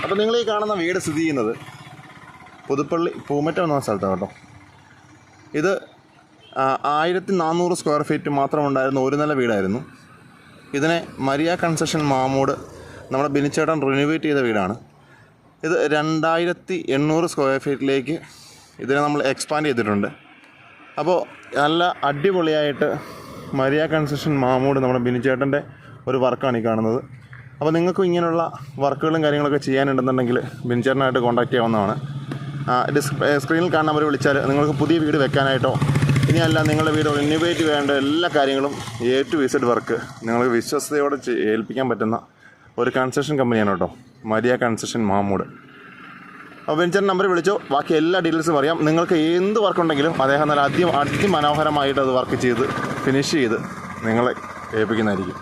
അപ്പോൾ നിങ്ങൾ ഈ കാണുന്ന വീട് സ്ഥിതി ചെയ്യുന്നത് പുതുപ്പള്ളി പൂമറ്റം എന്ന സ്ഥലത്താണ് കേട്ടോ. ഇത് 1400 സ്ക്വയർ ഫീറ്റ് മാത്രമുണ്ടായിരുന്ന ഒരു നില വീടായിരുന്നു. ഇതിനെ മരിയ കൺസെഷൻ മാമൂട് നമ്മുടെ ബിനിച്ചേട്ടൻ റിനോവേറ്റ് ചെയ്ത വീടാണ്. ഇത് 2800 സ്ക്വയർ ഫീറ്റിലേക്ക് ഇതിനെ നമ്മൾ എക്സ്പാൻഡ് ചെയ്തിട്ടുണ്ട്. അപ്പോൾ നല്ല അടിപൊളിയായിട്ട് മരിയ കൺസെഷൻ മാമൂട് നമ്മുടെ ബിനിച്ചേട്ടൻ്റെ ഒരു വർക്കാണ് ഈ കാണുന്നത്. അപ്പോൾ നിങ്ങൾക്കും ഇങ്ങനെയുള്ള വർക്കുകളും കാര്യങ്ങളൊക്കെ ചെയ്യാനുണ്ടെന്നുണ്ടെങ്കിൽ ബിനിച്ചേട്ടനായിട്ട് കോൺടാക്ട് ചെയ്യാവുന്നതാണ്. സ്ക്രീനിൽ കാണുന്ന നമ്പർ വിളിച്ചാൽ നിങ്ങൾക്ക് പുതിയ വീട് വെക്കാനായിട്ടോ ഇനിയല്ല നിങ്ങളുടെ വീട് റിനോവേറ്റ് വേണ്ട എല്ലാ കാര്യങ്ങളും A to Z വർക്ക് നിങ്ങൾക്ക് വിശ്വസ്തയോടെ ഏൽപ്പിക്കാൻ പറ്റുന്ന ഒരു കൺസ്ട്രക്ഷൻ കമ്പനിയാണ് കേട്ടോ മരിയ കൺസ്ട്രക്ഷൻ മാമൂട്. അപ്പോൾ ബിനിച്ചേട്ടൻ നമ്പർ വിളിച്ചോ, ബാക്കി എല്ലാ ഡീറ്റെയിൽസും അറിയാം. നിങ്ങൾക്ക് എന്ത് വർക്കുണ്ടെങ്കിലും അദ്ദേഹം നല്ല അതിമനോഹരമായിട്ട് അത് വർക്ക് ചെയ്ത് ഫിനിഷ് ചെയ്ത് നിങ്ങളെ ഏൽപ്പിക്കുന്നതായിരിക്കും.